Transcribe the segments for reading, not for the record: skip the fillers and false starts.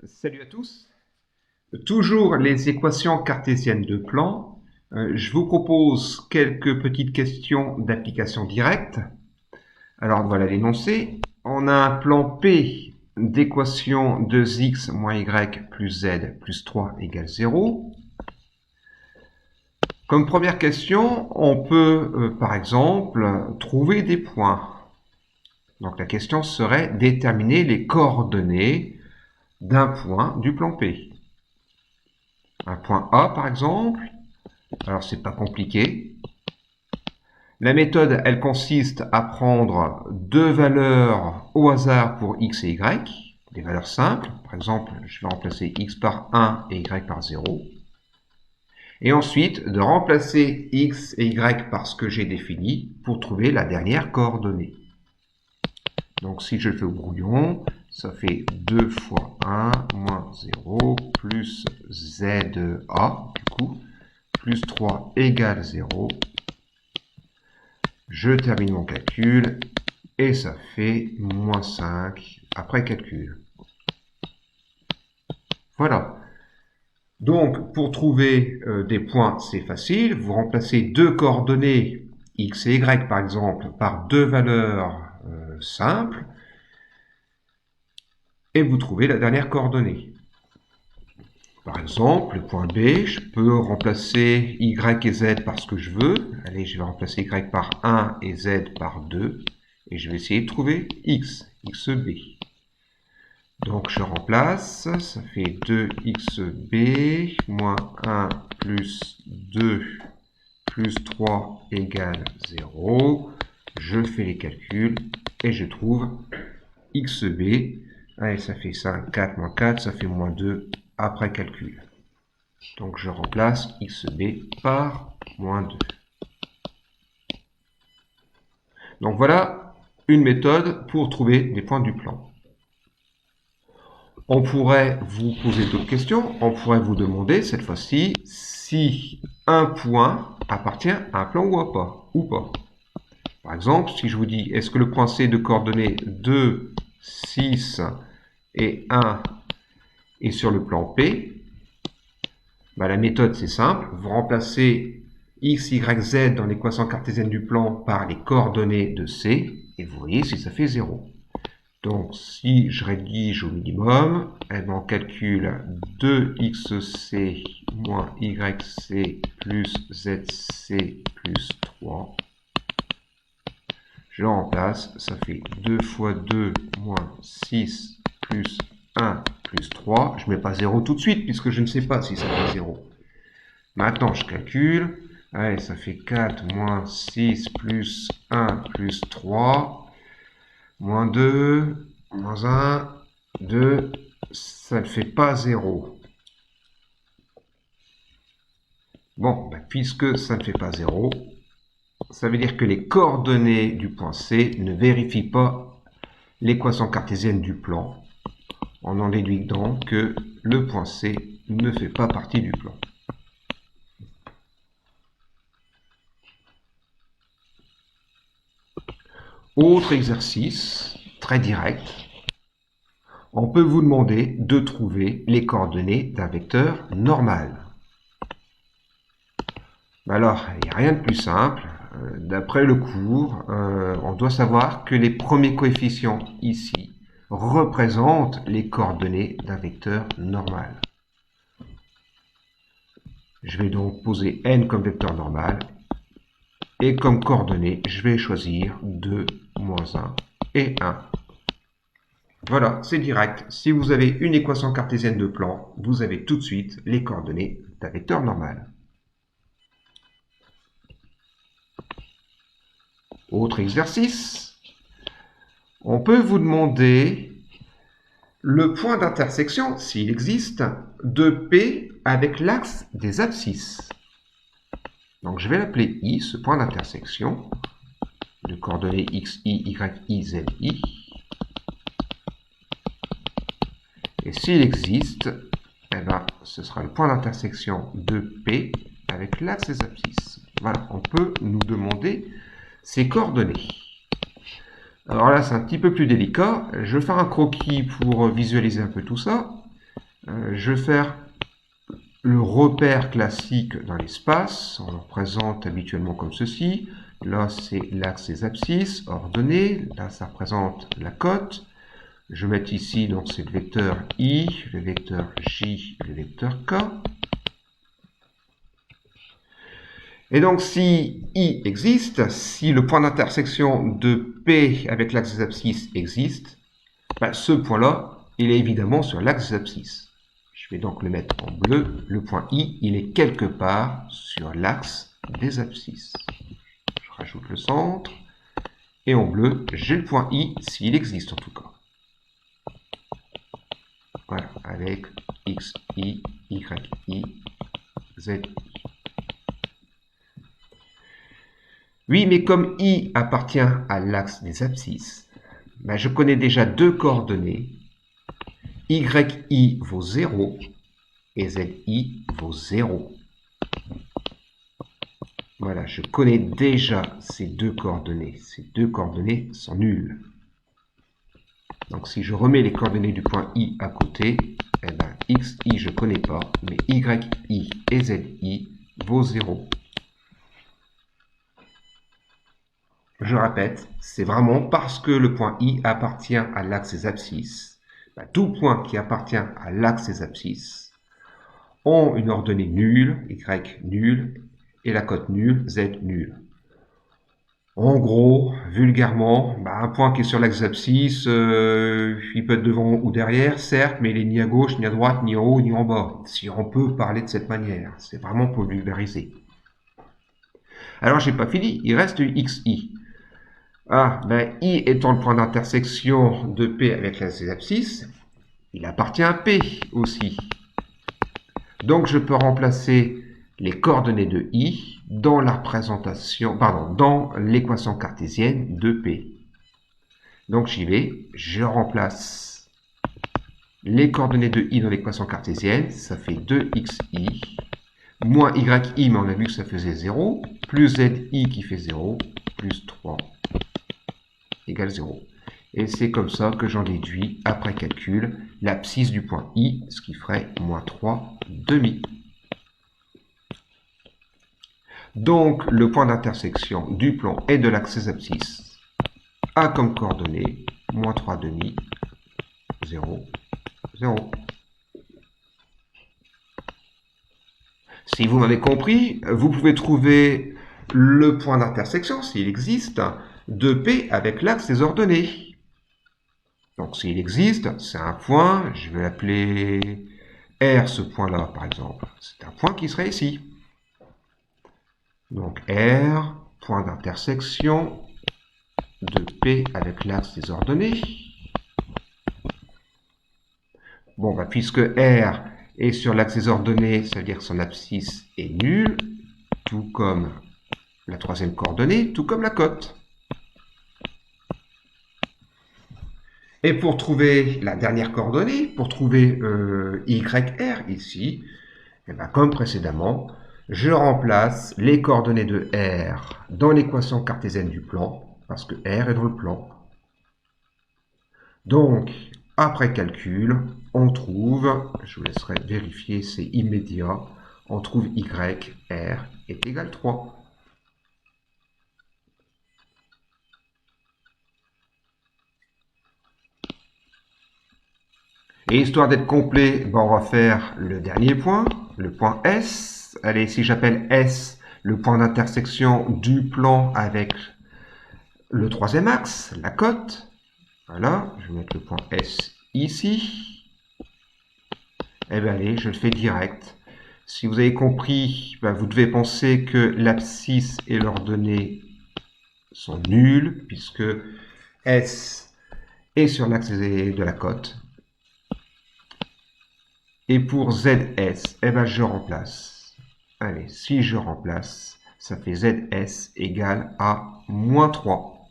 Salut à tous. Toujours les équations cartésiennes de plan. Je vous propose quelques petites questions d'application directe. Alors voilà l'énoncé. On a un plan P d'équation 2x moins y plus z plus 3 égale 0. Comme première question, on peut par exemple trouver des points. Donc la question serait déterminer les coordonnées d'un point du plan P. Un point A par exemple. Alors c'est pas compliqué. La méthode, elle consiste à prendre deux valeurs au hasard pour x et y, des valeurs simples. Par exemple, je vais remplacer x par 1 et y par 0. Et ensuite, de remplacer x et y par ce que j'ai défini pour trouver la dernière coordonnée. Donc si je le fais au brouillon, ça fait 2 fois 1 moins 0 plus ZA, du coup, plus 3 égale 0. Je termine mon calcul et ça fait moins 5 après calcul. Voilà. Donc, pour trouver des points, c'est facile. Vous remplacez deux coordonnées, x et y par exemple, par deux valeurs simples et vous trouvez la dernière coordonnée. Par exemple, le point B, je peux remplacer y et z par ce que je veux. Allez, je vais remplacer y par 1 et z par 2. Et je vais essayer de trouver x, xb. Donc je remplace, ça fait 2xb moins 1 plus 2 plus 3 égale 0. Je fais les calculs et je trouve xb. Allez, ça fait 5, 4 moins 4, ça fait moins 2 après calcul. Donc je remplace xb par moins 2. Donc voilà une méthode pour trouver des points du plan. On pourrait vous poser d'autres questions. On pourrait vous demander cette fois-ci si un point appartient à un plan ou pas. Par exemple, si je vous dis est-ce que le point C de coordonnées 2, 6 et 1 est sur le plan P, la méthode c'est simple. Vous remplacez x, y, z dans l'équation cartésienne du plan par les coordonnées de C et vous voyez si ça fait 0. Donc, si je rédige au minimum, on calcule 2xc moins yc plus zc plus 3. Je le remplace, ça fait 2 fois 2 moins 6 plus 1 plus 3. Je ne mets pas 0 tout de suite puisque je ne sais pas si ça fait 0. Maintenant, je calcule. Allez, ça fait 4 moins 6 plus 1 plus 3. Moins 2, moins 1, 2, ça ne fait pas 0. Bon, puisque ça ne fait pas 0, ça veut dire que les coordonnées du point C ne vérifient pas l'équation cartésienne du plan. On en déduit donc que le point C ne fait pas partie du plan. Autre exercice, très direct. On peut vous demander de trouver les coordonnées d'un vecteur normal. Alors, il n'y a rien de plus simple. D'après le cours, on doit savoir que les premiers coefficients ici représentent les coordonnées d'un vecteur normal. Je vais donc poser n comme vecteur normal et comme coordonnées, je vais choisir 2, moins 1 et 1. Voilà, c'est direct. Si vous avez une équation cartésienne de plan, vous avez tout de suite les coordonnées d'un vecteur normal. Autre exercice. On peut vous demander le point d'intersection, s'il existe, de P avec l'axe des abscisses. Donc je vais l'appeler I, ce point d'intersection, de coordonnées x, y, z, i. Et s'il existe, ce sera le point d'intersection de P avec l'axe des abscisses. Voilà, on peut nous demander ces coordonnées. Alors là, c'est un petit peu plus délicat. Je vais faire un croquis pour visualiser un peu tout ça. Je vais faire le repère classique dans l'espace. On le représente habituellement comme ceci. Là, c'est l'axe des abscisses, ordonné. Là, ça représente la cote. Je vais mettre ici, donc c'est le vecteur I, le vecteur J, le vecteur K. Et donc, si I existe, si le point d'intersection de P avec l'axe des abscisses existe, ben, ce point-là, il est évidemment sur l'axe des abscisses. Je vais donc le mettre en bleu. Le point I, il est quelque part sur l'axe des abscisses. Je rajoute le centre. Et en bleu, j'ai le point I, s'il existe en tout cas. Voilà, avec XI, YI, ZI. Oui, mais comme I appartient à l'axe des abscisses, ben je connais déjà deux coordonnées. YI vaut 0 et ZI vaut 0. Voilà, je connais déjà ces deux coordonnées. Ces deux coordonnées sont nulles. Donc si je remets les coordonnées du point I à côté, eh ben, XI je ne connais pas, mais YI et ZI vaut 0. Je répète, c'est vraiment parce que le point I appartient à l'axe des abscisses. Ben, tout point qui appartient à l'axe des abscisses ont une ordonnée nulle, Y nulle, et la cote nulle, Z nulle. En gros, vulgairement, un point qui est sur l'axe des abscisses, il peut être devant ou derrière, certes, mais il est ni à gauche, ni à droite, ni en haut, ni en bas. Si on peut parler de cette manière, c'est vraiment pour vulgariser. Alors, j'ai pas fini, il reste XI. Ah, I étant le point d'intersection de P avec l'axe des abscisses, il appartient à P aussi. Donc, je peux remplacer les coordonnées de I dans la représentation, dans l'équation cartésienne de P. Donc j'y vais, je remplace les coordonnées de I dans l'équation cartésienne, ça fait 2xi, moins yi, mais on a vu que ça faisait 0, plus zi qui fait 0, plus 3 égale 0. Et c'est comme ça que j'en déduis, après calcul, l'abscisse du point I, ce qui ferait moins 3 demi. Donc, le point d'intersection du plan et de l'axe des abscisses a comme coordonnées moins 3 demi, 0, 0. Si vous m'avez compris, vous pouvez trouver le point d'intersection, s'il existe, de P avec l'axe des ordonnées. Donc, s'il existe, c'est un point, je vais l'appeler R, ce point-là, par exemple. C'est un point qui serait ici. Donc R, point d'intersection de P avec l'axe des ordonnées. Bon, puisque R est sur l'axe des ordonnées, ça veut dire que son abscisse est nulle, tout comme la troisième coordonnée, tout comme la cote. Et pour trouver la dernière coordonnée, pour trouver YR ici, comme précédemment, je remplace les coordonnées de R dans l'équation cartésienne du plan, parce que R est dans le plan. Donc, après calcul, on trouve, je vous laisserai vérifier, c'est immédiat, on trouve YR est égal à 3. Et histoire d'être complet, on va faire le dernier point, le point S. Allez, si j'appelle S le point d'intersection du plan avec le troisième axe, la cote. Voilà, je vais mettre le point S ici. Et bien allez, je le fais direct. Si vous avez compris, vous devez penser que l'abscisse et l'ordonnée sont nuls, puisque S est sur l'axe de la cote. Et pour ZS, je remplace. Allez, si je remplace, ça fait ZS égale à moins 3.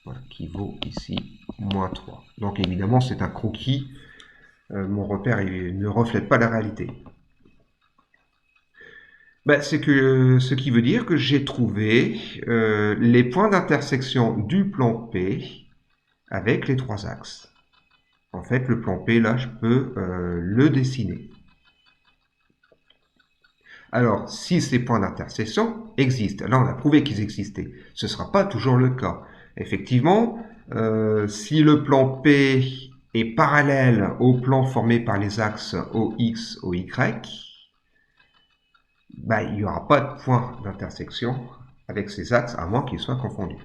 Voilà, qui vaut ici moins 3. Donc évidemment, c'est un croquis. Mon repère ne reflète pas la réalité. C'est que ce qui veut dire que j'ai trouvé les points d'intersection du plan P avec les trois axes. en fait, le plan P, là, je peux le dessiner. Alors, si ces points d'intersection existent, là on a prouvé qu'ils existaient, ce ne sera pas toujours le cas. Effectivement, si le plan P est parallèle au plan formé par les axes OX, OY, ben, il n'y aura pas de point d'intersection avec ces axes à moins qu'ils soient confondus.